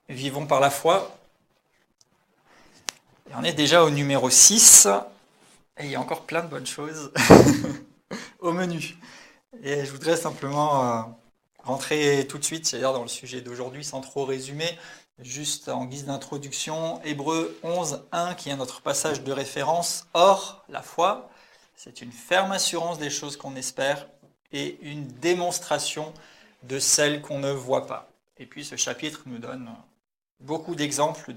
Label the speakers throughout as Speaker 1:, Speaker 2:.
Speaker 1: Vivons par la foi. Et on est déjà au numéro 6. Et il y a encore plein de bonnes choses au menu. Et je voudrais simplement rentrer tout de suite, c'est-à-dire dans le sujet d'aujourd'hui, sans trop résumer, juste en guise d'introduction, Hébreux 11, 1, qui est notre passage de référence. Or, la foi, c'est une ferme assurance des choses qu'on espère et une démonstration de celles qu'on ne voit pas. Et puis ce chapitre nous donne beaucoup d'exemples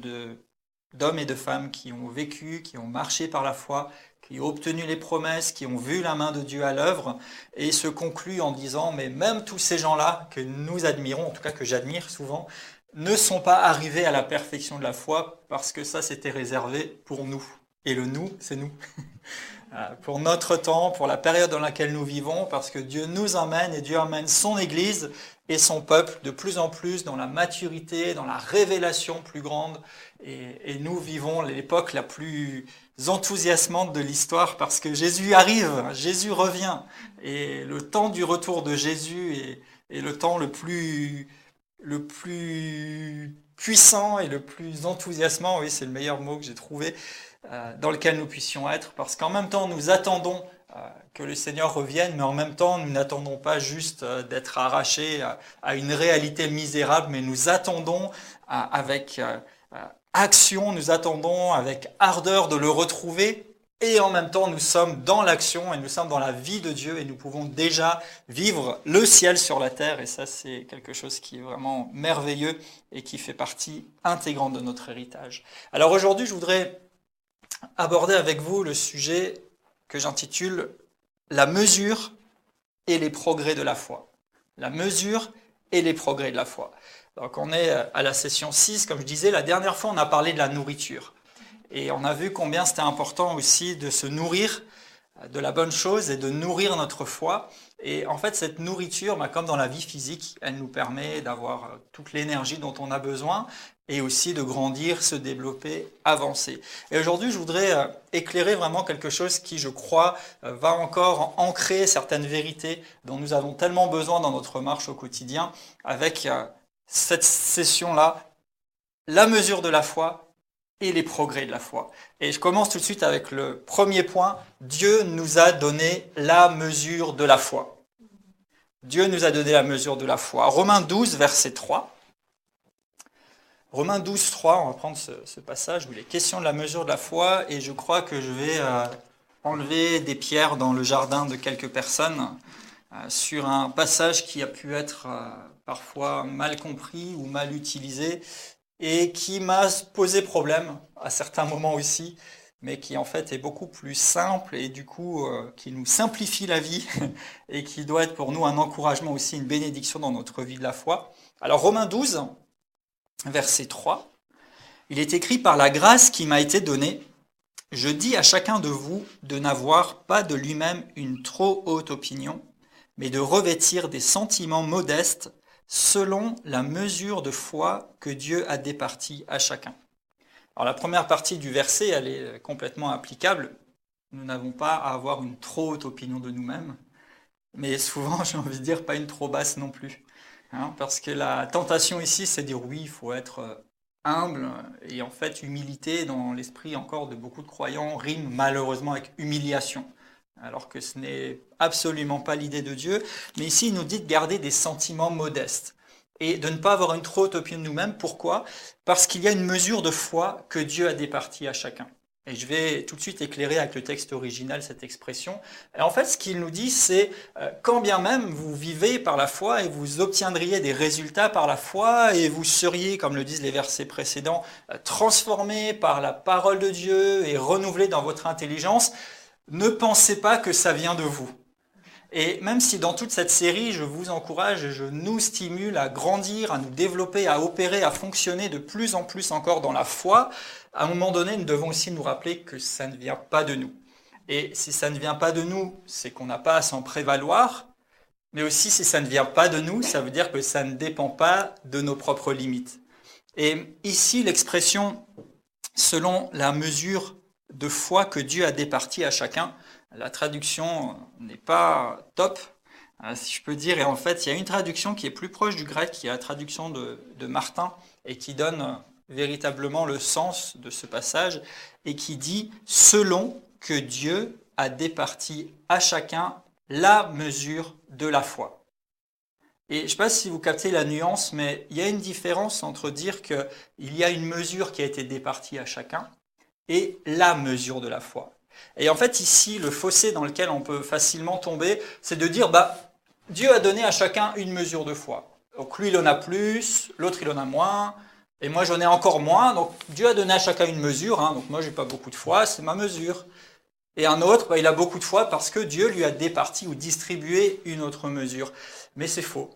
Speaker 1: d'hommes et de femmes qui ont vécu, qui ont marché par la foi, qui ont obtenu les promesses, qui ont vu la main de Dieu à l'œuvre, et se conclut en disant, mais même tous ces gens-là que nous admirons, en tout cas que j'admire souvent, ne sont pas arrivés à la perfection de la foi, parce que ça c'était réservé pour nous. Et le nous, c'est nous. Pour notre temps, pour la période dans laquelle nous vivons, parce que Dieu nous emmène et Dieu emmène son Église et son peuple de plus en plus dans la maturité, dans la révélation plus grande. Et nous vivons l'époque la plus enthousiasmante de l'histoire parce que Jésus arrive, Jésus revient. Et le temps du retour de Jésus est le temps le plus puissant et le plus enthousiasmant, oui, c'est le meilleur mot que j'ai trouvé, dans lequel nous puissions être, parce qu'en même temps nous attendons que le Seigneur revienne, mais en même temps nous n'attendons pas juste d'être arrachés à une réalité misérable, mais nous attendons avec action, nous attendons avec ardeur de le retrouver, et en même temps nous sommes dans l'action et nous sommes dans la vie de Dieu et nous pouvons déjà vivre le ciel sur la terre, et ça c'est quelque chose qui est vraiment merveilleux et qui fait partie intégrante de notre héritage. Alors aujourd'hui je voudrais aborder avec vous le sujet que j'intitule « La mesure et les progrès de la foi ». La mesure et les progrès de la foi. Donc on est à la session 6, comme je disais, la dernière fois on a parlé de la nourriture. Et on a vu combien c'était important aussi de se nourrir de la bonne chose et de nourrir notre foi. Et en fait, cette nourriture, comme dans la vie physique, elle nous permet d'avoir toute l'énergie dont on a besoin et aussi de grandir, se développer, avancer. Et aujourd'hui, je voudrais éclairer vraiment quelque chose qui, je crois, va encore ancrer certaines vérités dont nous avons tellement besoin dans notre marche au quotidien avec cette session-là, la mesure de la foi et les progrès de la foi. Et je commence tout de suite avec le premier point. Dieu nous a donné la mesure de la foi. Dieu nous a donné la mesure de la foi. Romains 12, verset 3. Romains 12, 3, on va prendre ce passage où il est question de la mesure de la foi, et je crois que je vais enlever des pierres dans le jardin de quelques personnes sur un passage qui a pu être parfois mal compris ou mal utilisé, et qui m'a posé problème à certains moments aussi, mais qui en fait est beaucoup plus simple et du coup qui nous simplifie la vie et qui doit être pour nous un encouragement aussi, une bénédiction dans notre vie de la foi. Alors Romains 12, verset 3, il est écrit « Par la grâce qui m'a été donnée, je dis à chacun de vous de n'avoir pas de lui-même une trop haute opinion, mais de revêtir des sentiments modestes selon la mesure de foi que Dieu a départie à chacun. » Alors la première partie du verset, elle est complètement applicable. Nous n'avons pas à avoir une trop haute opinion de nous-mêmes, mais souvent, j'ai envie de dire, pas une trop basse non plus. Parce que la tentation ici, c'est de dire oui, il faut être humble, et en fait, humilité, dans l'esprit encore de beaucoup de croyants, rime malheureusement avec humiliation. Alors que ce n'est absolument pas l'idée de Dieu. Mais ici, il nous dit de garder des sentiments modestes et de ne pas avoir une trop haute opinion de nous-mêmes. Pourquoi ? Parce qu'il y a une mesure de foi que Dieu a départie à chacun. Et je vais tout de suite éclairer avec le texte original cette expression. Et en fait, ce qu'il nous dit, c'est quand bien même vous vivez par la foi et vous obtiendriez des résultats par la foi et vous seriez, comme le disent les versets précédents, transformés par la parole de Dieu et renouvelés dans votre intelligence, ne pensez pas que ça vient de vous. Et même si dans toute cette série, je vous encourage et je nous stimule à grandir, à nous développer, à opérer, à fonctionner de plus en plus encore dans la foi, à un moment donné, nous devons aussi nous rappeler que ça ne vient pas de nous. Et si ça ne vient pas de nous, c'est qu'on n'a pas à s'en prévaloir. Mais aussi, si ça ne vient pas de nous, ça veut dire que ça ne dépend pas de nos propres limites. Et ici, l'expression « selon la mesure de foi que Dieu a départie à chacun », la traduction n'est pas top. si je peux dire. Et en fait, il y a une traduction qui est plus proche du grec, qui est la traduction de Martin, et qui donne véritablement le sens de ce passage, et qui dit « Selon que Dieu a départi à chacun la mesure de la foi ». Et je ne sais pas si vous captez la nuance, mais il y a une différence entre dire qu'il y a une mesure qui a été départie à chacun et la mesure de la foi. Et en fait, ici, le fossé dans lequel on peut facilement tomber, c'est de dire, Dieu a donné à chacun une mesure de foi. Donc lui, il en a plus, l'autre, il en a moins, et moi, j'en ai encore moins. Donc Dieu a donné à chacun une mesure, donc moi, j'ai pas beaucoup de foi, c'est ma mesure. Et un autre, il a beaucoup de foi parce que Dieu lui a départi ou distribué une autre mesure. Mais c'est faux.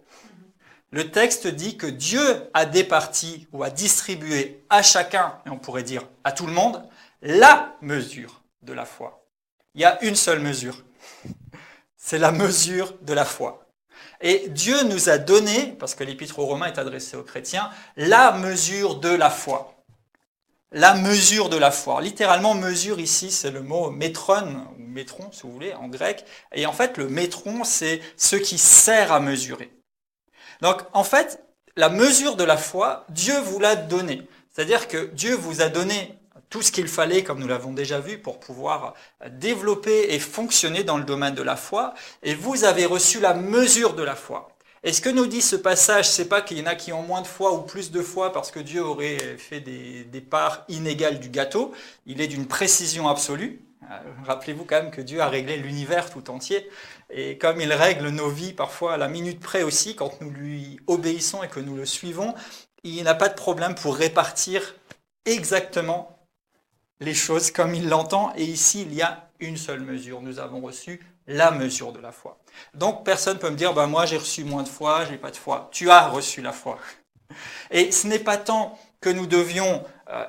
Speaker 1: Le texte dit que Dieu a départi ou a distribué à chacun, et on pourrait dire à tout le monde, la mesure de la foi. Il y a une seule mesure. C'est la mesure de la foi. Et Dieu nous a donné, parce que l'épître aux Romains est adressée aux chrétiens, la mesure de la foi. La mesure de la foi. Littéralement, mesure ici, c'est le mot métron, ou métron, si vous voulez, en grec. Et en fait, le métron, c'est ce qui sert à mesurer. Donc, en fait, la mesure de la foi, Dieu vous l'a donnée. C'est-à-dire que Dieu vous a donné tout ce qu'il fallait, comme nous l'avons déjà vu, pour pouvoir développer et fonctionner dans le domaine de la foi. Et vous avez reçu la mesure de la foi. Et ce que nous dit ce passage, c'est pas qu'il y en a qui ont moins de foi ou plus de foi parce que Dieu aurait fait des parts inégales du gâteau. Il est d'une précision absolue. Rappelez-vous quand même que Dieu a réglé l'univers tout entier. Et comme il règle nos vies parfois à la minute près aussi, quand nous lui obéissons et que nous le suivons, il n'a pas de problème pour répartir exactement les choses comme il l'entend. Et ici, il y a une seule mesure. Nous avons reçu la mesure de la foi. Donc, personne ne peut me dire, moi j'ai reçu moins de foi, j'ai pas de foi. Tu as reçu la foi. Et ce n'est pas tant que nous devions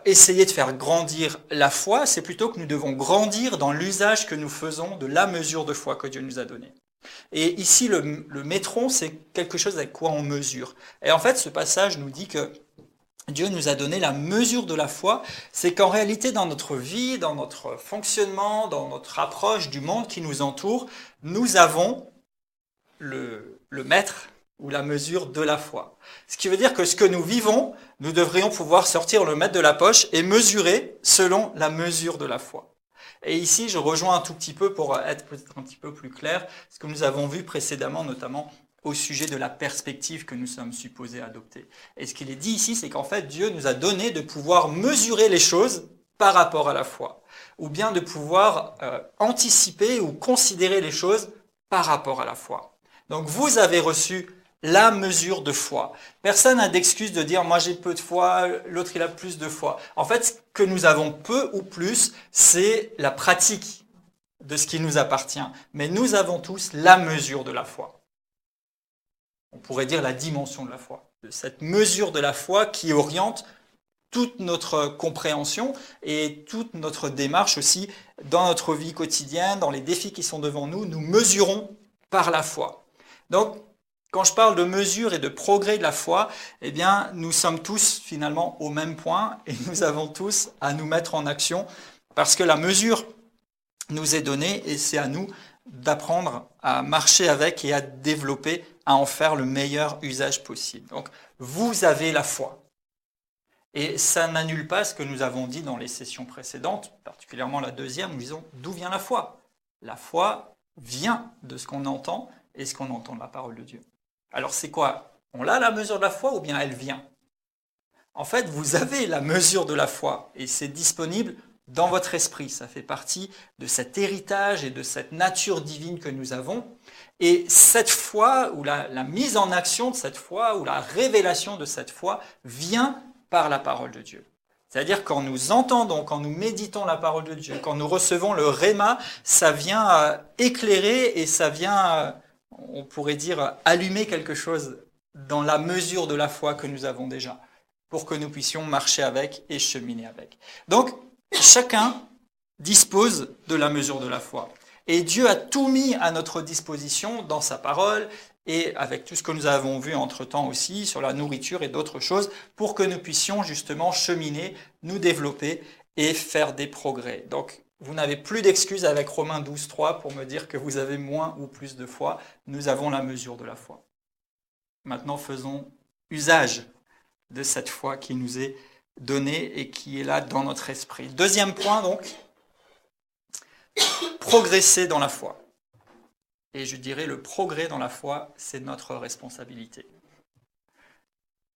Speaker 1: essayer de faire grandir la foi, c'est plutôt que nous devons grandir dans l'usage que nous faisons de la mesure de foi que Dieu nous a donnée. Et ici, le métron, c'est quelque chose avec quoi on mesure. Et en fait, ce passage nous dit que Dieu nous a donné la mesure de la foi, c'est qu'en réalité, dans notre vie, dans notre fonctionnement, dans notre approche du monde qui nous entoure, nous avons le maître ou la mesure de la foi. Ce qui veut dire que ce que nous vivons, nous devrions pouvoir sortir le maître de la poche et mesurer selon la mesure de la foi. Et ici, je rejoins un tout petit peu pour être peut-être un petit peu plus clair, ce que nous avons vu précédemment, notamment au sujet de la perspective que nous sommes supposés adopter. Et ce qu'il est dit ici, c'est qu'en fait, Dieu nous a donné de pouvoir mesurer les choses par rapport à la foi, ou bien de pouvoir anticiper ou considérer les choses par rapport à la foi. Donc vous avez reçu la mesure de foi. Personne n'a d'excuse de dire « moi j'ai peu de foi, l'autre il a plus de foi ». En fait, ce que nous avons peu ou plus, c'est la pratique de ce qui nous appartient. Mais nous avons tous la mesure de la foi. On pourrait dire la dimension de la foi. Cette mesure de la foi qui oriente toute notre compréhension et toute notre démarche aussi dans notre vie quotidienne, dans les défis qui sont devant nous, nous mesurons par la foi. Donc, quand je parle de mesure et de progrès de la foi, eh bien, nous sommes tous finalement au même point et nous avons tous à nous mettre en action parce que la mesure nous est donnée et c'est à nous d'apprendre à marcher avec et à développer, à en faire le meilleur usage possible. Donc, vous avez la foi. Et ça n'annule pas ce que nous avons dit dans les sessions précédentes, particulièrement la deuxième, nous disons d'où vient la foi. La foi vient de ce qu'on entend et ce qu'on entend de la parole de Dieu. Alors c'est quoi? On a la mesure de la foi ou bien elle vient? En fait, vous avez la mesure de la foi et c'est disponible dans votre esprit. Ça fait partie de cet héritage et de cette nature divine que nous avons. Et cette foi, ou la mise en action de cette foi, ou la révélation de cette foi, vient par la parole de Dieu. C'est-à-dire quand nous entendons, quand nous méditons la parole de Dieu, quand nous recevons le réma, ça vient éclairer et ça vient, on pourrait dire, allumer quelque chose dans la mesure de la foi que nous avons déjà, pour que nous puissions marcher avec et cheminer avec. Donc, chacun dispose de la mesure de la foi. Et Dieu a tout mis à notre disposition dans sa parole et avec tout ce que nous avons vu entre-temps aussi sur la nourriture et d'autres choses pour que nous puissions justement cheminer, nous développer et faire des progrès. Donc vous n'avez plus d'excuses avec Romains 12, 3 pour me dire que vous avez moins ou plus de foi. Nous avons la mesure de la foi. Maintenant, faisons usage de cette foi qui nous est donnée et qui est là dans notre esprit. Deuxième point, donc, progresser dans la foi. Et je dirais, le progrès dans la foi, c'est notre responsabilité.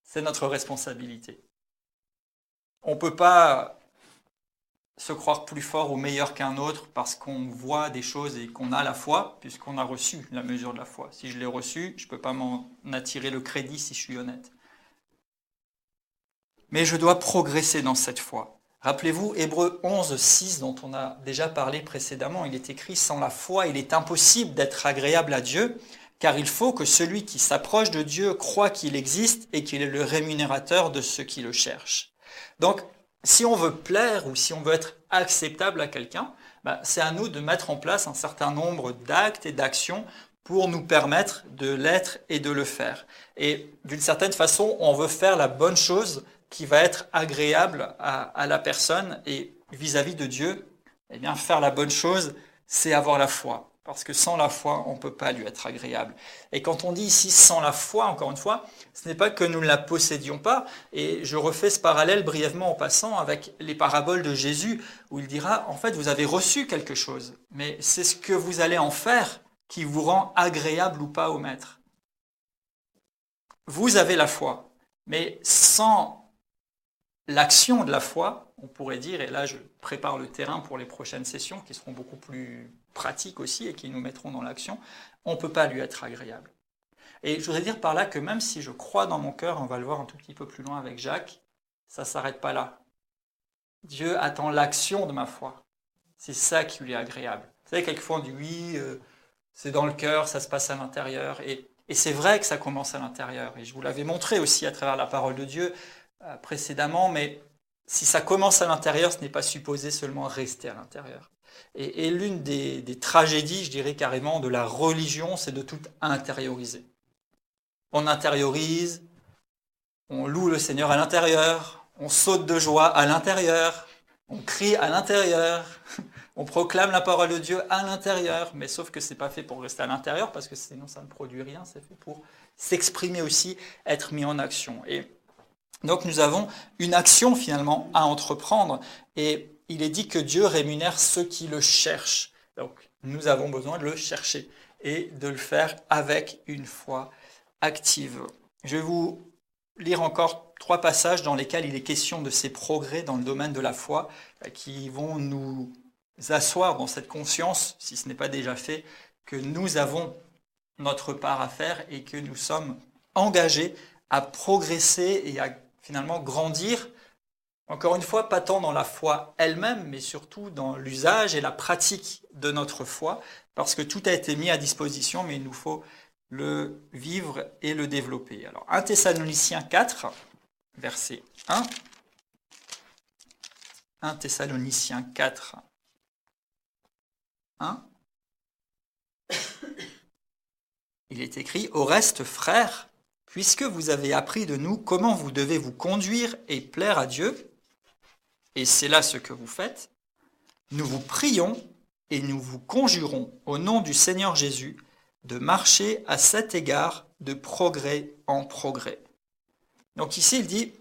Speaker 1: C'est notre responsabilité. On ne peut pas se croire plus fort ou meilleur qu'un autre parce qu'on voit des choses et qu'on a la foi, puisqu'on a reçu la mesure de la foi. Si je l'ai reçue, je ne peux pas m'en attirer le crédit si je suis honnête. Mais je dois progresser dans cette foi. Rappelez-vous, Hébreux 11, 6, dont on a déjà parlé précédemment, il est écrit « Sans la foi, il est impossible d'être agréable à Dieu, car il faut que celui qui s'approche de Dieu croit qu'il existe et qu'il est le rémunérateur de ceux qui le cherchent. » Donc, si on veut plaire ou si on veut être acceptable à quelqu'un, c'est à nous de mettre en place un certain nombre d'actes et d'actions pour nous permettre de l'être et de le faire. Et d'une certaine façon, on veut faire la bonne chose qui va être agréable à la personne et vis-à-vis de Dieu, eh bien, faire la bonne chose, c'est avoir la foi. Parce que sans la foi, on ne peut pas lui être agréable. Et quand on dit ici sans la foi, encore une fois, ce n'est pas que nous ne la possédions pas. Et je refais ce parallèle brièvement en passant avec les paraboles de Jésus, où il dira, en fait, vous avez reçu quelque chose, mais c'est ce que vous allez en faire qui vous rend agréable ou pas au maître. Vous avez la foi, mais sans l'action de la foi, on pourrait dire, et là je prépare le terrain pour les prochaines sessions qui seront beaucoup plus pratiques aussi et qui nous mettront dans l'action, on ne peut pas lui être agréable. Et je voudrais dire par là que même si je crois dans mon cœur, on va le voir un tout petit peu plus loin avec Jacques, ça ne s'arrête pas là. Dieu attend l'action de ma foi. C'est ça qui lui est agréable. Vous savez, quelquefois on dit oui, c'est dans le cœur, ça se passe à l'intérieur. Et c'est vrai que ça commence à l'intérieur. Et je vous l'avais montré aussi à travers la parole de Dieu précédemment, mais si ça commence à l'intérieur, ce n'est pas supposé seulement rester à l'intérieur. Et l'une des tragédies, je dirais carrément, de la religion, c'est de tout intérioriser. On intériorise, on loue le Seigneur à l'intérieur, on saute de joie à l'intérieur, on crie à l'intérieur, on proclame la parole de Dieu à l'intérieur, mais sauf que ce n'est pas fait pour rester à l'intérieur, parce que sinon ça ne produit rien, c'est fait pour s'exprimer aussi, être mis en action. Et donc nous avons une action finalement à entreprendre, et il est dit que Dieu rémunère ceux qui le cherchent. Donc nous avons besoin de le chercher et de le faire avec une foi active. Je vais vous lire encore 3 passages dans lesquels il est question de ces progrès dans le domaine de la foi qui vont nous asseoir dans cette conscience, si ce n'est pas déjà fait, que nous avons notre part à faire et que nous sommes engagés à progresser et à finalement grandir, encore une fois, pas tant dans la foi elle-même, mais surtout dans l'usage et la pratique de notre foi, parce que tout a été mis à disposition, mais il nous faut le vivre et le développer. Alors, 1 Thessaloniciens 4, verset 1. 1 Thessaloniciens 4, 1. Il est écrit « Au reste, frères, puisque vous avez appris de nous comment vous devez vous conduire et plaire à Dieu, et c'est là ce que vous faites, nous vous prions et nous vous conjurons au nom du Seigneur Jésus de marcher à cet égard de progrès en progrès. » Donc ici, il dit,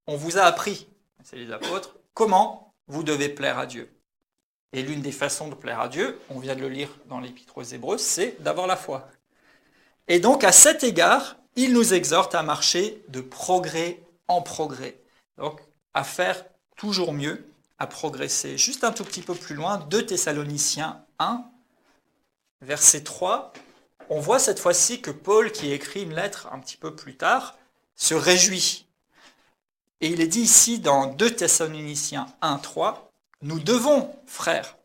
Speaker 1: on vous a appris, c'est les apôtres, comment vous devez plaire à Dieu. Et l'une des façons de plaire à Dieu, on vient de le lire dans l'Épître aux Hébreux, c'est d'avoir la foi. Et donc à cet égard, il nous exhorte à marcher de progrès en progrès. Donc à faire toujours mieux, à progresser. Juste un tout petit peu plus loin, 2 Thessaloniciens 1, verset 3, on voit cette fois-ci que Paul, qui écrit une lettre un petit peu plus tard, se réjouit. Et il est dit ici dans 2 Thessaloniciens 1, 3, « Nous devons, frères,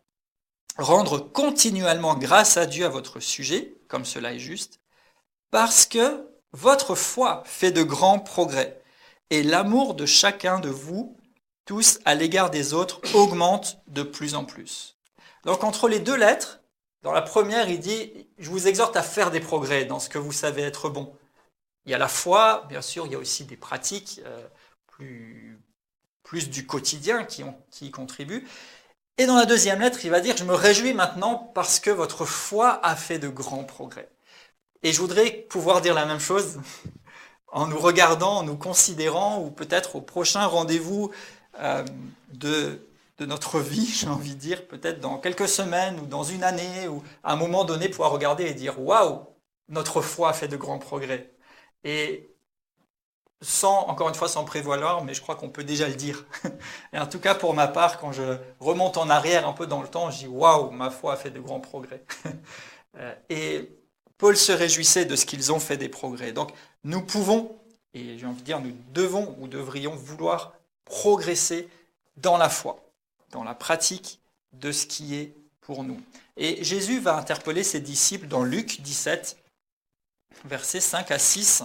Speaker 1: rendre continuellement grâce à Dieu à votre sujet, comme cela est juste, parce que votre foi fait de grands progrès, et l'amour de chacun de vous, tous à l'égard des autres, augmente de plus en plus. » Donc entre les 2 lettres, dans la première, il dit « Je vous exhorte à faire des progrès dans ce que vous savez être bon. » Il y a la foi, bien sûr, il y a aussi des pratiques plus du quotidien qui y contribuent. Et dans la deuxième lettre, il va dire « Je me réjouis maintenant parce que votre foi a fait de grands progrès ». Et je voudrais pouvoir dire la même chose en nous regardant, en nous considérant, ou peut-être au prochain rendez-vous de notre vie, j'ai envie de dire, peut-être dans quelques semaines ou dans une année, ou à un moment donné, pouvoir regarder et dire « Waouh, notre foi a fait de grands progrès ». Et encore une fois, sans prévaloir, mais je crois qu'on peut déjà le dire. Et en tout cas, pour ma part, quand je remonte en arrière un peu dans le temps, je dis « Waouh, ma foi a fait de grands progrès ». Et Paul se réjouissait de ce qu'ils ont fait des progrès. Donc, nous pouvons, et j'ai envie de dire, nous devons ou devrions vouloir progresser dans la foi, dans la pratique de ce qui est pour nous. Et Jésus va interpeller ses disciples dans Luc 17, versets 5 à 6.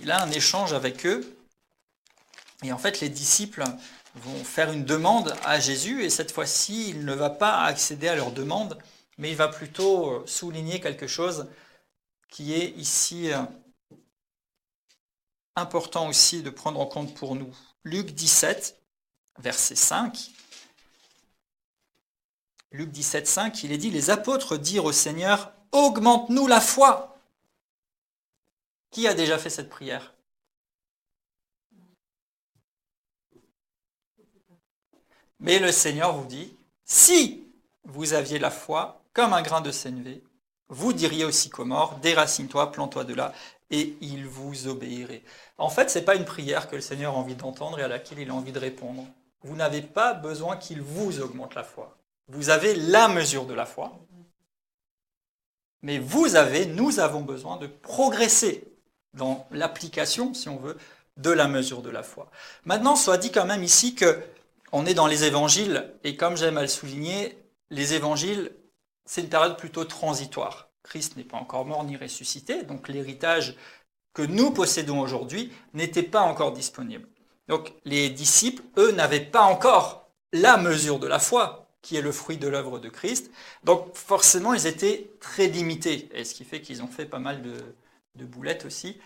Speaker 1: Il a un échange avec eux. Et en fait, les disciples vont faire une demande à Jésus. Et cette fois-ci, il ne va pas accéder à leur demande, mais il va plutôt souligner quelque chose qui est ici important aussi de prendre en compte pour nous. Luc 17, verset 5. Luc 17, 5, il est dit « Les apôtres dirent au Seigneur, augmente-nous la foi ». Qui a déjà fait cette prière? Mais le Seigneur vous dit, si vous aviez la foi comme un grain de sénévé, vous diriez au sycomore, déracine-toi, plante-toi de là, et il vous obéirait. En fait, ce n'est pas une prière que le Seigneur a envie d'entendre et à laquelle il a envie de répondre. Vous n'avez pas besoin qu'il vous augmente la foi. Vous avez la mesure de la foi, mais nous avons besoin de progresser dans l'application, si on veut, de la mesure de la foi. Maintenant, soit dit quand même ici qu'on est dans les évangiles, et comme j'aime à le souligner, les évangiles, c'est une période plutôt transitoire. Christ n'est pas encore mort ni ressuscité, donc l'héritage que nous possédons aujourd'hui n'était pas encore disponible. Donc les disciples, eux, n'avaient pas encore la mesure de la foi, qui est le fruit de l'œuvre de Christ. Donc forcément, ils étaient très limités, et ce qui fait qu'ils ont fait pas mal de boulettes aussi.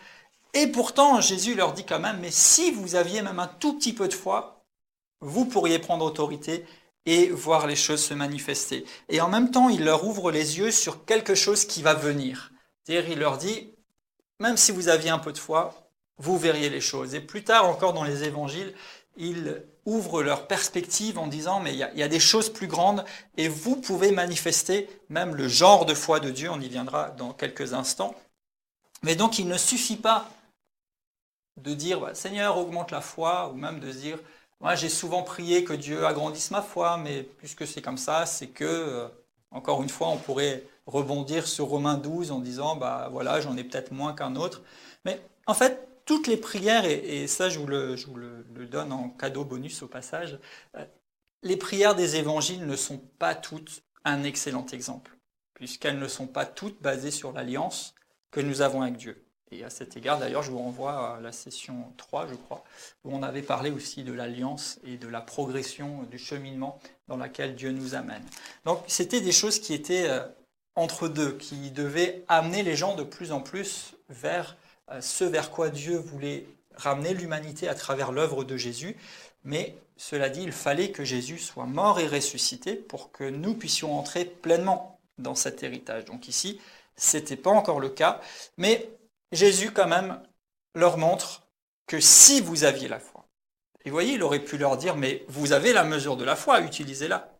Speaker 1: Et pourtant, Jésus leur dit quand même, mais si vous aviez même un tout petit peu de foi, vous pourriez prendre autorité et voir les choses se manifester. Et en même temps, il leur ouvre les yeux sur quelque chose qui va venir. C'est-à-dire, il leur dit, même si vous aviez un peu de foi, vous verriez les choses. Et plus tard encore dans les évangiles, il ouvre leur perspective en disant, mais il y a des choses plus grandes et vous pouvez manifester même le genre de foi de Dieu, on y viendra dans quelques instants. Mais donc, il ne suffit pas de dire « Seigneur, augmente la foi » ou même de se dire « Moi, j'ai souvent prié que Dieu agrandisse ma foi, mais puisque c'est comme ça, c'est que, encore une fois, on pourrait rebondir sur Romains 12 en disant « voilà, j'en ai peut-être moins qu'un autre ». Mais en fait, toutes les prières, et ça je vous le donne en cadeau bonus au passage, les prières des évangiles ne sont pas toutes un excellent exemple, puisqu'elles ne sont pas toutes basées sur l'alliance que nous avons avec Dieu. Et à cet égard, d'ailleurs, je vous renvoie à la session 3, je crois, où on avait parlé aussi de l'alliance et de la progression du cheminement dans laquelle Dieu nous amène. Donc, c'était des choses qui étaient entre deux, qui devaient amener les gens de plus en plus vers ce vers quoi Dieu voulait ramener l'humanité à travers l'œuvre de Jésus. Mais, cela dit, il fallait que Jésus soit mort et ressuscité pour que nous puissions entrer pleinement dans cet héritage. Donc ici, ce n'était pas encore le cas, mais Jésus quand même leur montre que si vous aviez la foi, et vous voyez, il aurait pu leur dire, mais vous avez la mesure de la foi, utilisez-la.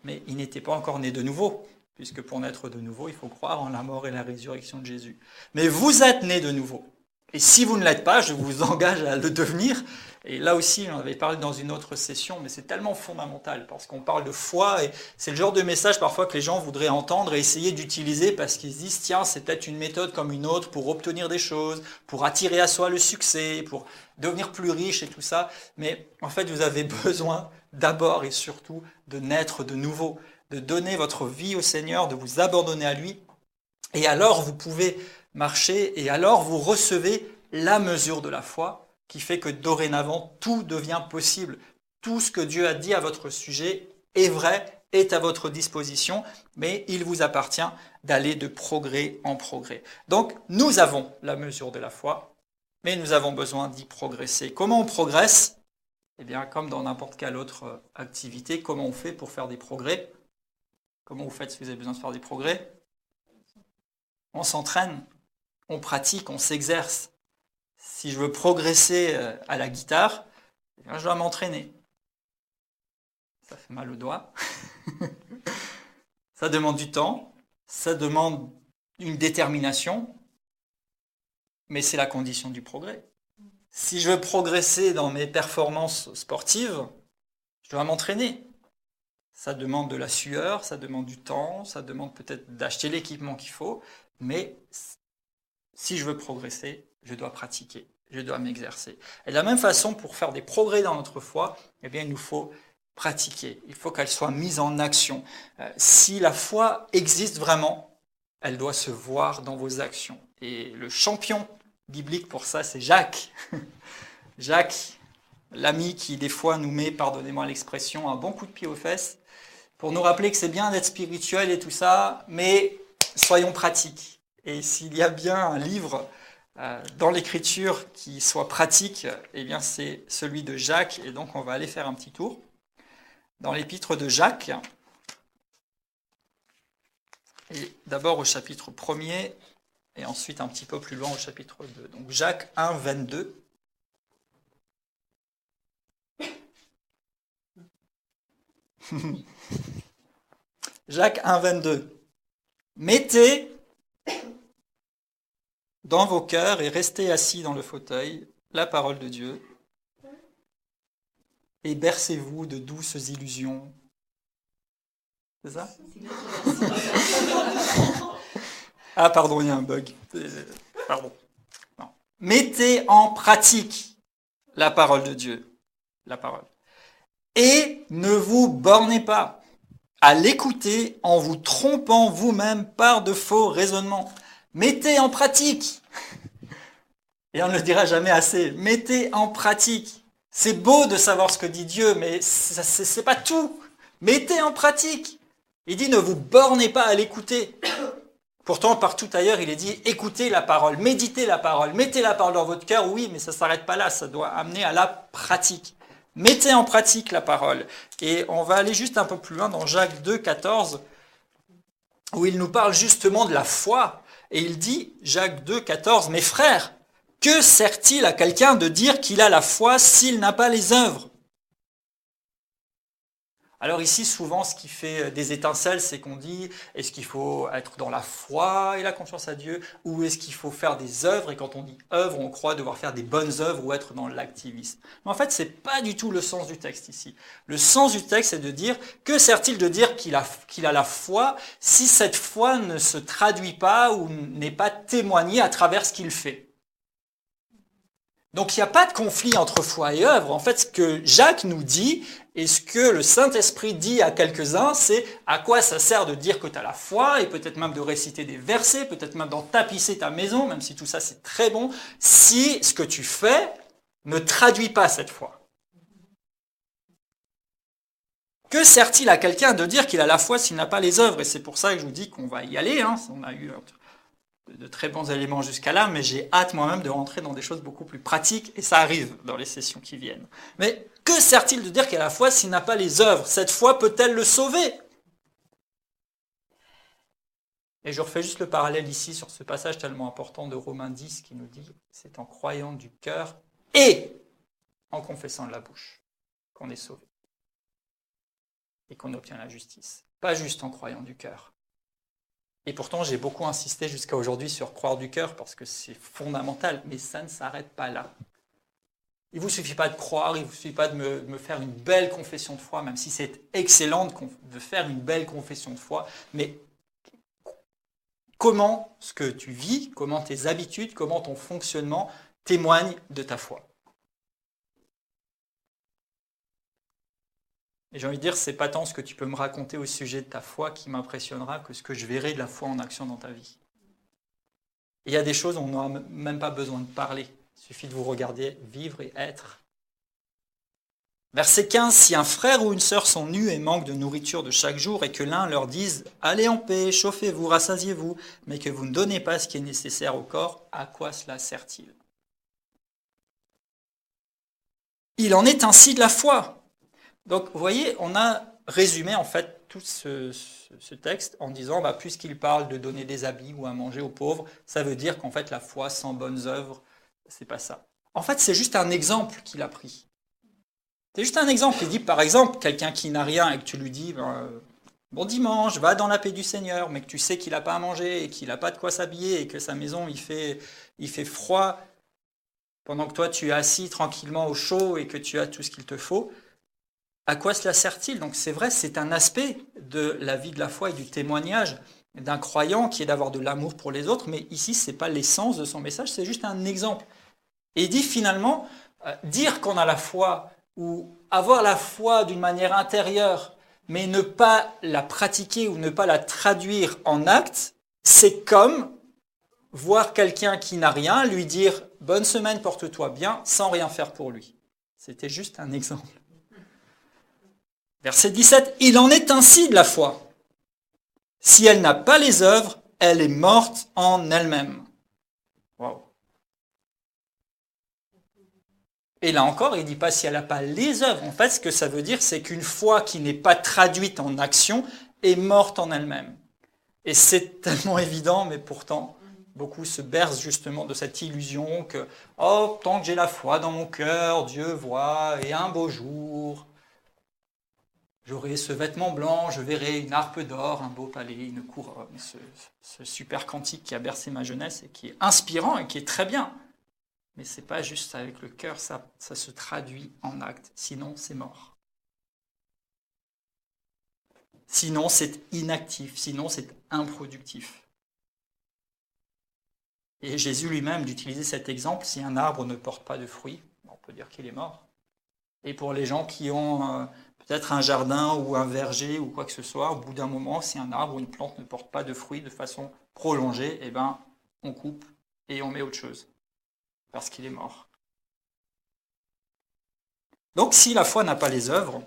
Speaker 1: Mais il n'était pas encore né de nouveau, puisque pour naître de nouveau, il faut croire en la mort et la résurrection de Jésus. Mais vous êtes né de nouveau. Et si vous ne l'êtes pas, je vous engage à le devenir. Et là aussi, j'en avais parlé dans une autre session, mais c'est tellement fondamental, parce qu'on parle de foi, et c'est le genre de message parfois que les gens voudraient entendre et essayer d'utiliser, parce qu'ils se disent, tiens, c'est peut-être une méthode comme une autre pour obtenir des choses, pour attirer à soi le succès, pour devenir plus riche et tout ça. Mais en fait, vous avez besoin d'abord et surtout de naître de nouveau, de donner votre vie au Seigneur, de vous abandonner à lui, et alors vous pouvez marcher, et alors vous recevez la mesure de la foi, qui fait que dorénavant, tout devient possible. Tout ce que Dieu a dit à votre sujet est vrai, est à votre disposition, mais il vous appartient d'aller de progrès en progrès. Donc, nous avons la mesure de la foi, mais nous avons besoin d'y progresser. Comment on progresse? Eh bien, comme dans n'importe quelle autre activité, comment on fait pour faire des progrès? Comment vous faites si vous avez besoin de faire des progrès? On s'entraîne, on pratique, on s'exerce. Si je veux progresser à la guitare, eh bien, je dois m'entraîner. Ça fait mal aux doigts. Ça demande du temps, ça demande une détermination, mais c'est la condition du progrès. Si je veux progresser dans mes performances sportives, je dois m'entraîner. Ça demande de la sueur, ça demande du temps, ça demande peut-être d'acheter l'équipement qu'il faut, mais si je veux progresser, je dois pratiquer, je dois m'exercer. Et de la même façon, pour faire des progrès dans notre foi, eh bien, il nous faut pratiquer, il faut qu'elle soit mise en action. Si la foi existe vraiment, elle doit se voir dans vos actions. Et le champion biblique pour ça, c'est Jacques. Jacques, l'ami qui des fois nous met, pardonnez-moi l'expression, un bon coup de pied aux fesses, pour nous rappeler que c'est bien d'être spirituel et tout ça, mais soyons pratiques. Et s'il y a bien un livre dans l'écriture qui soit pratique, eh bien c'est celui de Jacques, et donc on va aller faire un petit tour. Dans l'épître de Jacques, et d'abord au chapitre 1er, et ensuite un petit peu plus loin au chapitre 2. Donc Jacques 1, 22. Jacques 1, 22. Mettez dans vos cœurs et restez assis dans le fauteuil la parole de Dieu et bercez-vous de douces illusions. C'est ça? Ah pardon, il y a un bug. Pardon. Non. Mettez en pratique la parole de Dieu. La parole. Et ne vous bornez pas à l'écouter en vous trompant vous-même par de faux raisonnements. Mettez en pratique. Et on ne le dira jamais assez. Mettez en pratique. C'est beau de savoir ce que dit Dieu, mais c'est pas tout. Mettez en pratique. Il dit ne vous bornez pas à l'écouter. Pourtant, partout ailleurs, il est dit écoutez la parole, méditez la parole, mettez la parole dans votre cœur. Oui, mais ça ne s'arrête pas là, ça doit amener à la pratique. Mettez en pratique la parole. Et on va aller juste un peu plus loin dans Jacques 2, 14, où il nous parle justement de la foi. Et il dit, Jacques 2, 14, « Mes frères, que sert-il à quelqu'un de dire qu'il a la foi s'il n'a pas les œuvres ?» Alors ici, souvent, ce qui fait des étincelles, c'est qu'on dit, est-ce qu'il faut être dans la foi et la confiance à Dieu, ou est-ce qu'il faut faire des œuvres? Et quand on dit œuvres, on croit devoir faire des bonnes œuvres ou être dans l'activisme. Mais en fait, ce n'est pas du tout le sens du texte ici. Le sens du texte, c'est de dire, que sert-il de dire qu'il a la foi si cette foi ne se traduit pas ou n'est pas témoignée à travers ce qu'il fait? Donc il n'y a pas de conflit entre foi et œuvre. En fait, ce que Jacques nous dit, et ce que le Saint-Esprit dit à quelques-uns, c'est à quoi ça sert de dire que tu as la foi, et peut-être même de réciter des versets, peut-être même d'en tapisser ta maison, même si tout ça c'est très bon, si ce que tu fais ne traduit pas cette foi. Que sert-il à quelqu'un de dire qu'il a la foi s'il n'a pas les œuvres? Et c'est pour ça que je vous dis qu'on va y aller, hein. On a eu de très bons éléments jusqu'à là, mais j'ai hâte moi-même de rentrer dans des choses beaucoup plus pratiques, et ça arrive dans les sessions qui viennent. Mais que sert-il de dire qu'il a la foi s'il n'a pas les œuvres? Cette foi peut-elle le sauver? Et je refais juste le parallèle ici sur ce passage tellement important de Romains 10 qui nous dit « C'est en croyant du cœur et en confessant de la bouche qu'on est sauvé et qu'on obtient la justice. Pas juste en croyant du cœur. » Et pourtant, j'ai beaucoup insisté jusqu'à aujourd'hui sur croire du cœur parce que c'est fondamental, mais ça ne s'arrête pas là. Il ne vous suffit pas de croire, il ne vous suffit pas de me faire une belle confession de foi, même si c'est excellent de faire une belle confession de foi, mais comment ce que tu vis, comment tes habitudes, comment ton fonctionnement témoignent de ta foi. Et j'ai envie de dire, c'est pas tant ce que tu peux me raconter au sujet de ta foi qui m'impressionnera que ce que je verrai de la foi en action dans ta vie. Et il y a des choses où on n'aura même pas besoin de parler. Il suffit de vous regarder vivre et être. Verset 15, si un frère ou une sœur sont nus et manquent de nourriture de chaque jour et que l'un leur dise « Allez en paix, chauffez-vous, rassasiez-vous », mais que vous ne donnez pas ce qui est nécessaire au corps, à quoi cela sert-il? Il en est ainsi de la foi. Donc, vous voyez, on a résumé en fait tout ce texte en disant, puisqu'il parle de donner des habits ou à manger aux pauvres, ça veut dire qu'en fait la foi sans bonnes œuvres, c'est pas ça. En fait, c'est juste un exemple qu'il a pris. C'est juste un exemple. Il dit, par exemple, quelqu'un qui n'a rien et que tu lui dis, bon dimanche, va dans la paix du Seigneur, mais que tu sais qu'il n'a pas à manger et qu'il n'a pas de quoi s'habiller et que sa maison, il fait froid, pendant que toi, tu es assis tranquillement au chaud et que tu as tout ce qu'il te faut, à quoi cela sert-il? Donc c'est vrai, c'est un aspect de la vie de la foi et du témoignage d'un croyant qui est d'avoir de l'amour pour les autres, mais ici, ce n'est pas l'essence de son message, c'est juste un exemple. Et il dit finalement, dire qu'on a la foi ou avoir la foi d'une manière intérieure, mais ne pas la pratiquer ou ne pas la traduire en acte, c'est comme voir quelqu'un qui n'a rien, lui dire « bonne semaine, porte-toi bien » sans rien faire pour lui. C'était juste un exemple. Verset 17, « Il en est ainsi de la foi. Si elle n'a pas les œuvres, elle est morte en elle-même. » Waouh. Et là encore, il ne dit pas si elle n'a pas les œuvres. En fait, ce que ça veut dire, c'est qu'une foi qui n'est pas traduite en action est morte en elle-même. Et c'est tellement évident, mais pourtant, beaucoup se bercent justement de cette illusion que « oh, tant que j'ai la foi dans mon cœur, Dieu voit, et un beau jour, j'aurai ce vêtement blanc, je verrai une harpe d'or, un beau palais, une couronne. » Ce super cantique qui a bercé ma jeunesse et qui est inspirant et qui est très bien. Mais ce n'est pas juste avec le cœur, ça se traduit en acte. Sinon, c'est mort. Sinon, c'est inactif. Sinon, c'est improductif. Et Jésus lui-même d'utiliser cet exemple, si un arbre ne porte pas de fruits, on peut dire qu'il est mort. Et pour les gens qui ont peut-être un jardin ou un verger ou quoi que ce soit, au bout d'un moment, si un arbre ou une plante ne porte pas de fruits de façon prolongée, on coupe et on met autre chose. Parce qu'il est mort. Donc si la foi n'a pas les œuvres,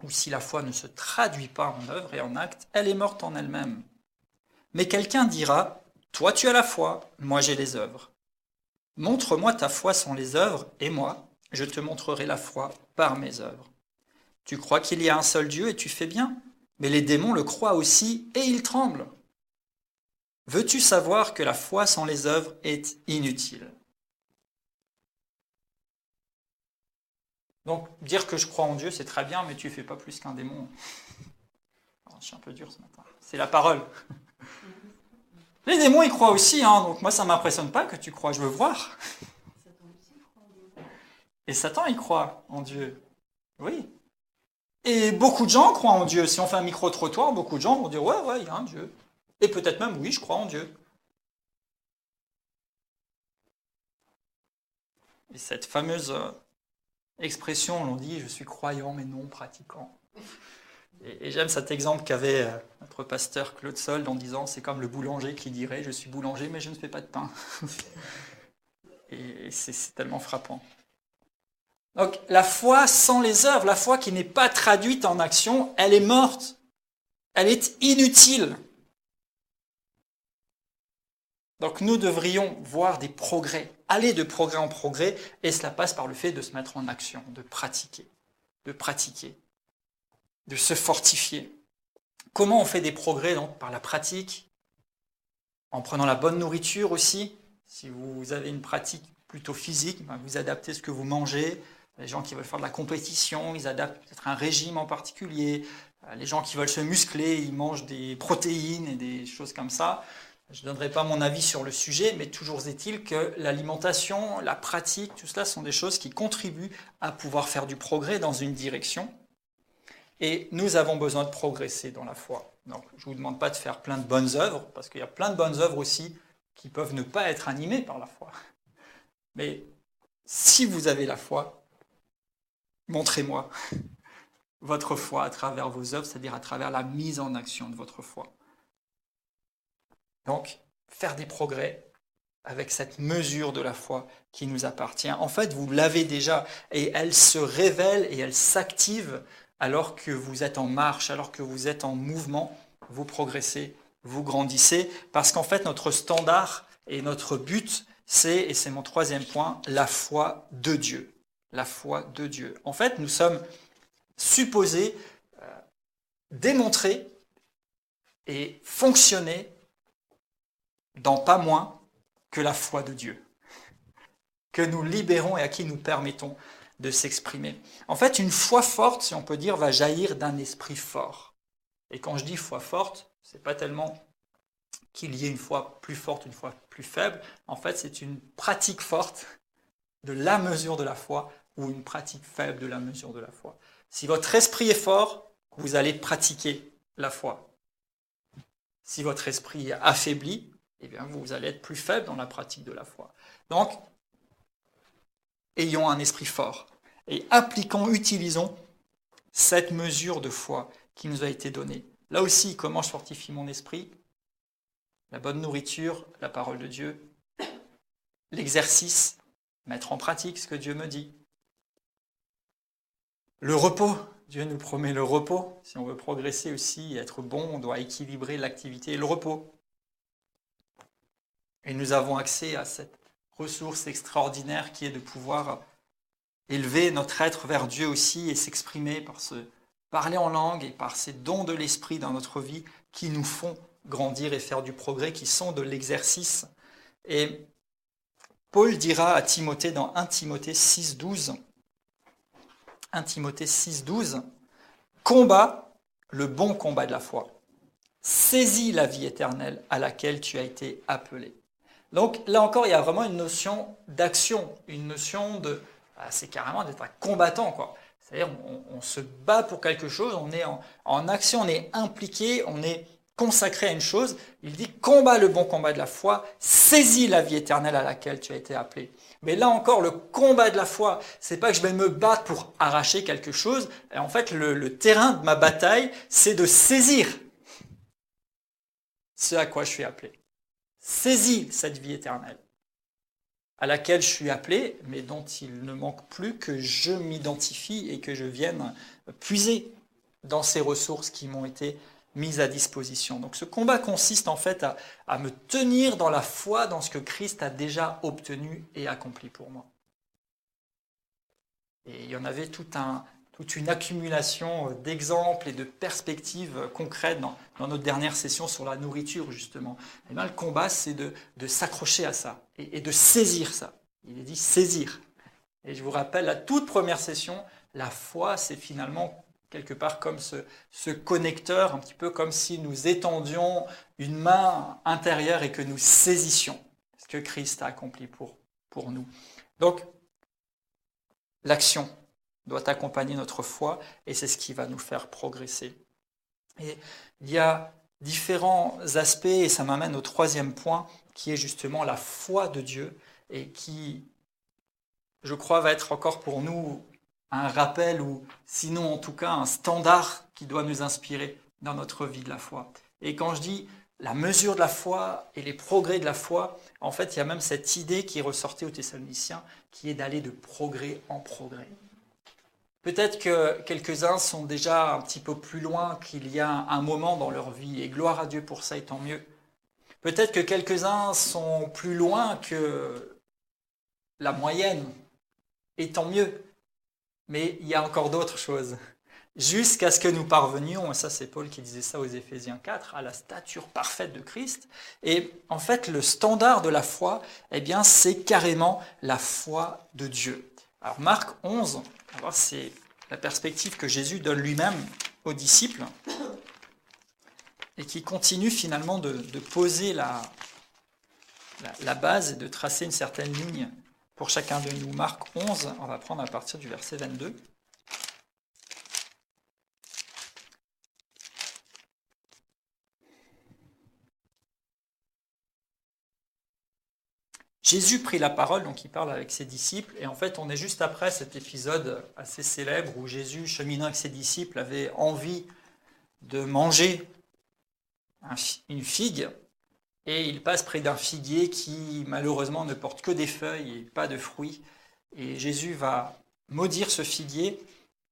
Speaker 1: ou si la foi ne se traduit pas en œuvre et en acte, elle est morte en elle-même. Mais quelqu'un dira, toi tu as la foi, moi j'ai les œuvres. Montre-moi ta foi sans les œuvres, et moi, je te montrerai la foi par mes œuvres. Tu crois qu'il y a un seul Dieu et tu fais bien, mais les démons le croient aussi et ils tremblent. Veux-tu savoir que la foi sans les œuvres est inutile ? Donc, dire que je crois en Dieu, c'est très bien, mais tu ne fais pas plus qu'un démon. Alors, je suis un peu dur ce matin. C'est la parole. Les démons, ils croient aussi, donc moi, ça ne m'impressionne pas que tu crois, je veux voir. Et Satan, il croit en Dieu. Oui. Et beaucoup de gens croient en Dieu. Si on fait un micro-trottoir, beaucoup de gens vont dire, ouais, il y a un Dieu. Et peut-être même, oui, je crois en Dieu. Et cette fameuse expression, on dit, je suis croyant mais non pratiquant. Et j'aime cet exemple qu'avait notre pasteur Claude Solde en disant, c'est comme le boulanger qui dirait, je suis boulanger mais je ne fais pas de pain. Et c'est tellement frappant. Donc la foi sans les œuvres, la foi qui n'est pas traduite en action, elle est morte. Elle est inutile. Donc nous devrions voir des progrès, aller de progrès en progrès, et cela passe par le fait de se mettre en action, de pratiquer, de se fortifier. Comment on fait des progrès donc, par la pratique? En prenant la bonne nourriture aussi. Si vous avez une pratique plutôt physique, vous adaptez ce que vous mangez. Les gens qui veulent faire de la compétition, ils adaptent peut-être un régime en particulier. Les gens qui veulent se muscler, ils mangent des protéines et des choses comme ça. Je ne donnerai pas mon avis sur le sujet, mais toujours est-il que l'alimentation, la pratique, tout cela sont des choses qui contribuent à pouvoir faire du progrès dans une direction. Et nous avons besoin de progresser dans la foi. Donc, je ne vous demande pas de faire plein de bonnes œuvres, parce qu'il y a plein de bonnes œuvres aussi qui peuvent ne pas être animées par la foi. Mais si vous avez la foi, montrez-moi votre foi à travers vos œuvres, c'est-à-dire à travers la mise en action de votre foi. Donc, faire des progrès avec cette mesure de la foi qui nous appartient. En fait, vous l'avez déjà, et elle se révèle et elle s'active alors que vous êtes en marche, alors que vous êtes en mouvement, vous progressez, vous grandissez, parce qu'en fait, notre standard et notre but, c'est, et c'est mon troisième point, la foi de Dieu. la foi de Dieu. En fait, nous sommes supposés démontrer et fonctionner dans pas moins que la foi de Dieu, que nous libérons et à qui nous permettons de s'exprimer. En fait, une foi forte, si on peut dire, va jaillir d'un esprit fort. Et quand je dis foi forte, c'est pas tellement qu'il y ait une foi plus forte, une foi plus faible. En fait, c'est une pratique forte de la mesure de la foi ou une pratique faible de la mesure de la foi. Si votre esprit est fort, vous allez pratiquer la foi. Si votre esprit est affaibli, eh bien, vous allez être plus faible dans la pratique de la foi. Donc, ayons un esprit fort et appliquons, utilisons cette mesure de foi qui nous a été donnée. Là aussi, comment je fortifie mon esprit? La bonne nourriture, la parole de Dieu, l'exercice, mettre en pratique ce que Dieu me dit. Le repos, Dieu nous promet le repos. Si on veut progresser aussi et être bon, on doit équilibrer l'activité et le repos. Et nous avons accès à cette ressource extraordinaire qui est de pouvoir élever notre être vers Dieu aussi et s'exprimer par ce parler en langue et par ces dons de l'esprit dans notre vie qui nous font grandir et faire du progrès, qui sont de l'exercice. Et Paul dira à Timothée dans 1 Timothée 6,12, 1 Timothée 6,12, combat le bon combat de la foi. Saisis la vie éternelle à laquelle tu as été appelé. Donc là encore, il y a vraiment une notion d'action, une notion de... c'est carrément d'être un combattant, quoi. C'est-à-dire, on se bat pour quelque chose, on est en action, on est impliqué, on est consacré à une chose. Il dit, combat le bon combat de la foi, saisis la vie éternelle à laquelle tu as été appelé. Mais là encore, le combat de la foi, c'est pas que je vais me battre pour arracher quelque chose. Et en fait, le terrain de ma bataille, c'est de saisir ce à quoi je suis appelé. Saisis cette vie éternelle à laquelle je suis appelé, mais dont il ne manque plus que je m'identifie et que je vienne puiser dans ces ressources qui m'ont été mises à disposition. Donc ce combat consiste en fait à me tenir dans la foi, dans ce que Christ a déjà obtenu et accompli pour moi. Et il y en avait toute une accumulation d'exemples et de perspectives concrètes dans notre dernière session sur la nourriture, justement. Et bien, le combat, c'est de s'accrocher à ça et de saisir ça. Il est dit saisir. Et je vous rappelle, la toute première session, la foi, c'est finalement quelque part comme ce connecteur, un petit peu comme si nous étendions une main intérieure et que nous saisissions ce que Christ a accompli pour nous. Donc, l'action doit accompagner notre foi et c'est ce qui va nous faire progresser. Et il y a différents aspects et ça m'amène au troisième point qui est justement la foi de Dieu et qui, je crois, va être encore pour nous un rappel ou sinon en tout cas un standard qui doit nous inspirer dans notre vie de la foi. Et quand je dis la mesure de la foi et les progrès de la foi, en fait il y a même cette idée qui est ressortie aux Thessaloniciens qui est d'aller de progrès en progrès. Peut-être que quelques-uns sont déjà un petit peu plus loin qu'il y a un moment dans leur vie, et gloire à Dieu pour ça, et tant mieux. Peut-être que quelques-uns sont plus loin que la moyenne, et tant mieux. Mais il y a encore d'autres choses. Jusqu'à ce que nous parvenions, et ça c'est Paul qui disait ça aux Éphésiens 4, à la stature parfaite de Christ. Et en fait, le standard de la foi, eh bien, c'est carrément la foi de Dieu. Alors Marc 11, c'est la perspective que Jésus donne lui-même aux disciples et qui continue finalement de poser la base et de tracer une certaine ligne pour chacun de nous. Marc 11, on va prendre à partir du verset 22. Jésus prit la parole, donc il parle avec ses disciples, et en fait on est juste après cet épisode assez célèbre où Jésus, cheminant avec ses disciples, avait envie de manger une figue, et il passe près d'un figuier qui malheureusement ne porte que des feuilles et pas de fruits, et Jésus va maudire ce figuier,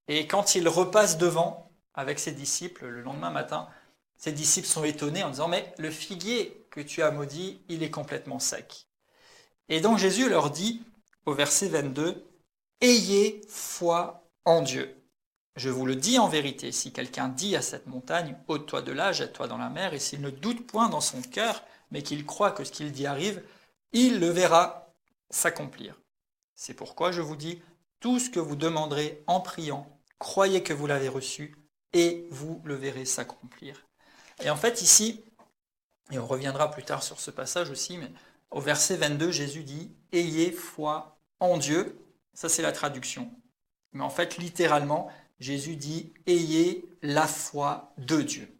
Speaker 1: et quand il repasse devant avec ses disciples le lendemain matin, ses disciples sont étonnés en disant « Mais le figuier que tu as maudit, il est complètement sec ». Et donc Jésus leur dit, au verset 22, ayez foi en Dieu. Je vous le dis en vérité, si quelqu'un dit à cette montagne, ôte-toi de là, jette-toi dans la mer, et s'il ne doute point dans son cœur, mais qu'il croit que ce qu'il dit arrive, il le verra s'accomplir. C'est pourquoi je vous dis, tout ce que vous demanderez en priant, croyez que vous l'avez reçu, et vous le verrez s'accomplir. Et en fait ici, et on reviendra plus tard sur ce passage aussi, mais au verset 22, Jésus dit « Ayez foi en Dieu ». Ça, c'est la traduction. Mais en fait, littéralement, Jésus dit « Ayez la foi de Dieu ».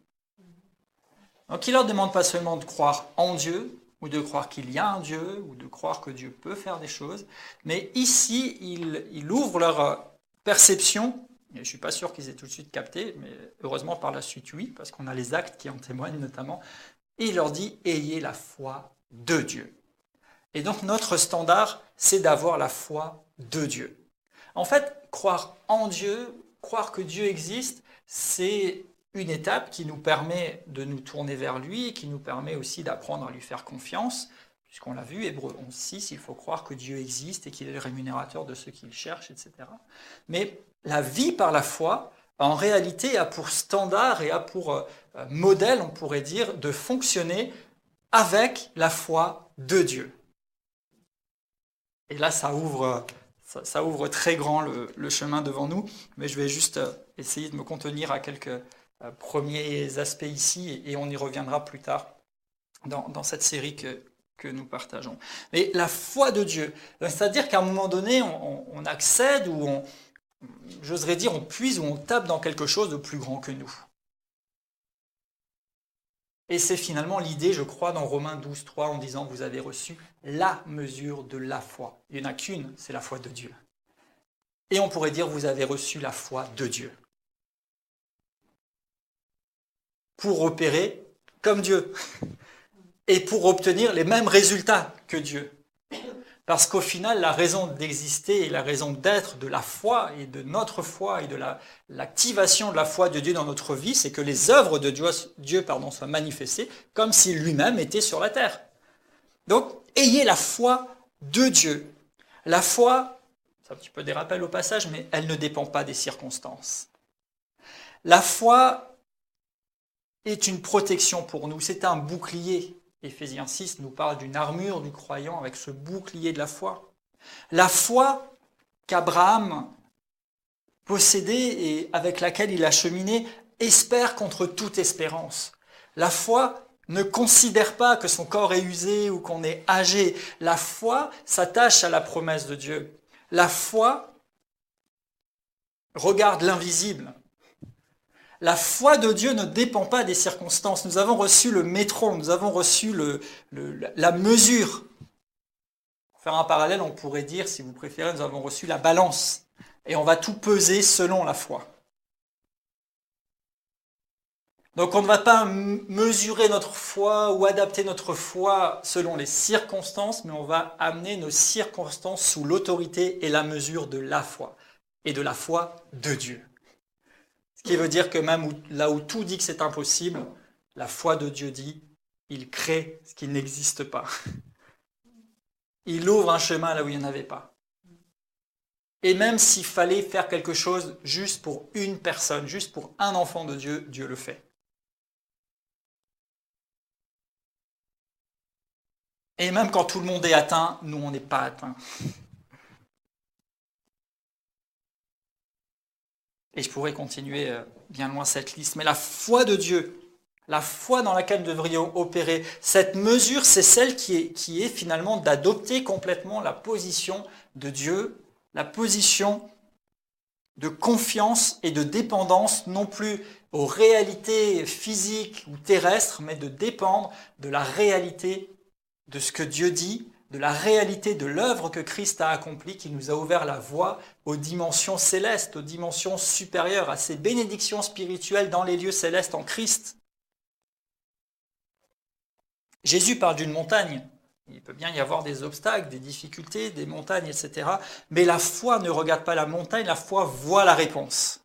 Speaker 1: Donc, il ne leur demande pas seulement de croire en Dieu, ou de croire qu'il y a un Dieu, ou de croire que Dieu peut faire des choses, mais ici, il ouvre leur perception. Et je ne suis pas sûr qu'ils aient tout de suite capté, mais heureusement par la suite, oui, parce qu'on a les actes qui en témoignent notamment. Et il leur dit « Ayez la foi de Dieu ». Et donc notre standard, c'est d'avoir la foi de Dieu. En fait, croire en Dieu, croire que Dieu existe, c'est une étape qui nous permet de nous tourner vers lui et qui nous permet aussi d'apprendre à lui faire confiance, puisqu'on l'a vu, Hébreux 11.6, il faut croire que Dieu existe et qu'il est le rémunérateur de ceux qui le cherchent, etc. Mais la vie par la foi, en réalité, a pour standard et a pour modèle, on pourrait dire, de fonctionner avec la foi de Dieu. Et là, ça ouvre très grand le chemin devant nous, mais je vais juste essayer de me contenir à quelques premiers aspects ici, et on y reviendra plus tard dans cette série que nous partageons. Mais la foi de Dieu, c'est-à-dire qu'à un moment donné, on accède, ou j'oserais dire, on puise ou on tape dans quelque chose de plus grand que nous. Et c'est finalement l'idée, je crois, dans Romains 12.3, en disant « Vous avez reçu la mesure de la foi ». Il n'y en a qu'une, c'est la foi de Dieu. Et on pourrait dire « Vous avez reçu la foi de Dieu ». Pour opérer comme Dieu. Et pour obtenir les mêmes résultats que Dieu. Parce qu'au final, la raison d'exister et la raison d'être de la foi et de notre foi et de l'activation de la foi de Dieu dans notre vie, c'est que les œuvres de Dieu soient manifestées comme s'il lui-même était sur la terre. Donc, ayez la foi de Dieu. La foi, c'est un petit peu des rappels au passage, mais elle ne dépend pas des circonstances. La foi est une protection pour nous, c'est un bouclier. Éphésiens 6 nous parle d'une armure du croyant avec ce bouclier de la foi. La foi qu'Abraham possédait et avec laquelle il a cheminé espère contre toute espérance. La foi ne considère pas que son corps est usé ou qu'on est âgé. La foi s'attache à la promesse de Dieu. La foi regarde l'invisible. La foi de Dieu ne dépend pas des circonstances. Nous avons reçu le métron, nous avons reçu la mesure. Pour faire un parallèle, on pourrait dire, si vous préférez, nous avons reçu la balance. Et on va tout peser selon la foi. Donc on ne va pas mesurer notre foi ou adapter notre foi selon les circonstances, mais on va amener nos circonstances sous l'autorité et la mesure de la foi. Et de la foi de Dieu. Ce qui veut dire que même là où tout dit que c'est impossible, la foi de Dieu dit, il crée ce qui n'existe pas. Il ouvre un chemin là où il n'y en avait pas. Et même s'il fallait faire quelque chose juste pour une personne, juste pour un enfant de Dieu, Dieu le fait. Et même quand tout le monde est atteint, nous on n'est pas atteints. Et je pourrais continuer bien loin cette liste. Mais la foi de Dieu, la foi dans laquelle nous devrions opérer, cette mesure, c'est celle qui est finalement d'adopter complètement la position de Dieu, la position de confiance et de dépendance, non plus aux réalités physiques ou terrestres, mais de dépendre de la réalité de ce que Dieu dit, de la réalité de l'œuvre que Christ a accomplie, qui nous a ouvert la voie aux dimensions célestes, aux dimensions supérieures, à ces bénédictions spirituelles dans les lieux célestes en Christ. Jésus parle d'une montagne. Il peut bien y avoir des obstacles, des difficultés, des montagnes, etc. Mais la foi ne regarde pas la montagne, la foi voit la réponse.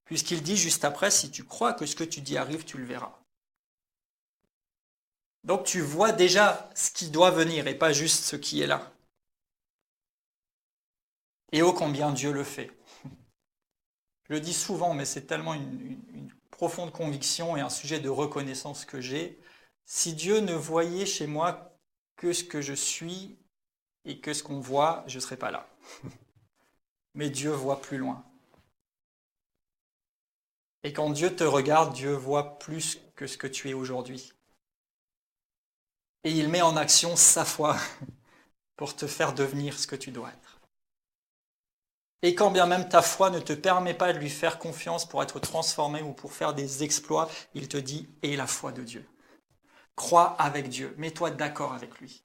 Speaker 1: Puisqu'il dit juste après, si tu crois que ce que tu dis arrive, tu le verras. Donc tu vois déjà ce qui doit venir et pas juste ce qui est là. Et ô combien Dieu le fait. Je le dis souvent, mais c'est tellement une profonde conviction et un sujet de reconnaissance que j'ai. Si Dieu ne voyait chez moi que ce que je suis et que ce qu'on voit, je ne serais pas là. Mais Dieu voit plus loin. Et quand Dieu te regarde, Dieu voit plus que ce que tu es aujourd'hui. Et il met en action sa foi pour te faire devenir ce que tu dois être. Et quand bien même ta foi ne te permet pas de lui faire confiance pour être transformé ou pour faire des exploits, il te dit « aie la foi de Dieu ». Crois avec Dieu, mets-toi d'accord avec lui.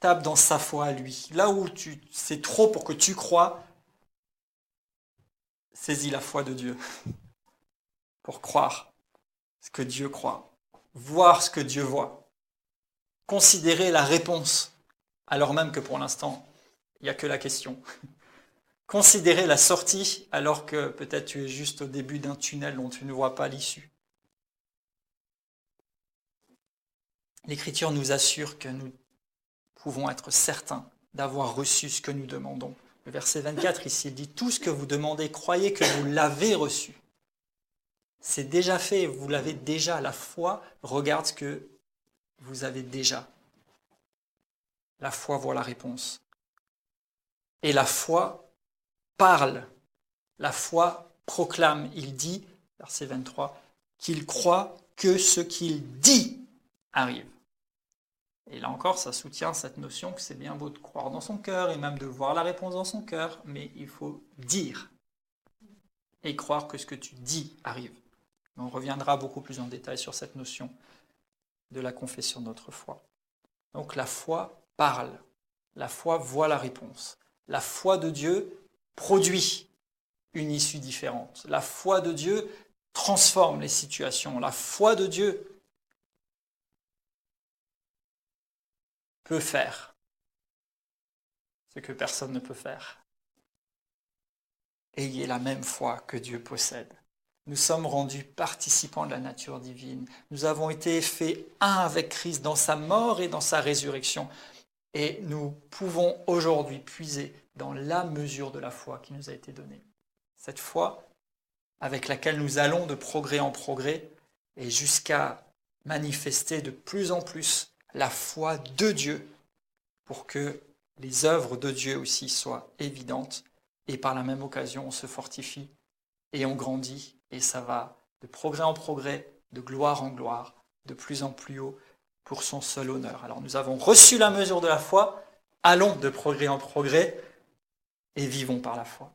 Speaker 1: Tape dans sa foi à lui. Là où c'est trop pour que tu crois, saisis la foi de Dieu pour croire ce que Dieu croit, voir ce que Dieu voit, considérer la réponse, alors même que pour l'instant, il n'y a que la question. Considérer la sortie alors que peut-être tu es juste au début d'un tunnel dont tu ne vois pas l'issue. L'Écriture nous assure que nous pouvons être certains d'avoir reçu ce que nous demandons. Le verset 24 ici, il dit « Tout ce que vous demandez, croyez que vous l'avez reçu. » C'est déjà fait, vous l'avez déjà. La foi regarde ce que vous avez déjà. La foi voit la réponse. Et la foi parle, la foi proclame. Il dit, verset 23, qu'il croit que ce qu'il dit arrive. Et là encore, ça soutient cette notion que c'est bien beau de croire dans son cœur et même de voir la réponse dans son cœur, mais il faut dire et croire que ce que tu dis arrive. On reviendra beaucoup plus en détail sur cette notion de la confession de notre foi. Donc la foi parle, la foi voit la réponse. La foi de Dieu produit une issue différente. La foi de Dieu transforme les situations. La foi de Dieu peut faire ce que personne ne peut faire. Ayez la même foi que Dieu possède. Nous sommes rendus participants de la nature divine. Nous avons été faits un avec Christ dans sa mort et dans sa résurrection. Et nous pouvons aujourd'hui puiser dans la mesure de la foi qui nous a été donnée. Cette foi avec laquelle nous allons de progrès en progrès et jusqu'à manifester de plus en plus la foi de Dieu pour que les œuvres de Dieu aussi soient évidentes et par la même occasion on se fortifie et on grandit et ça va de progrès en progrès, de gloire en gloire, de plus en plus haut pour son seul honneur. Alors nous avons reçu la mesure de la foi, allons de progrès en progrès et vivons par la foi.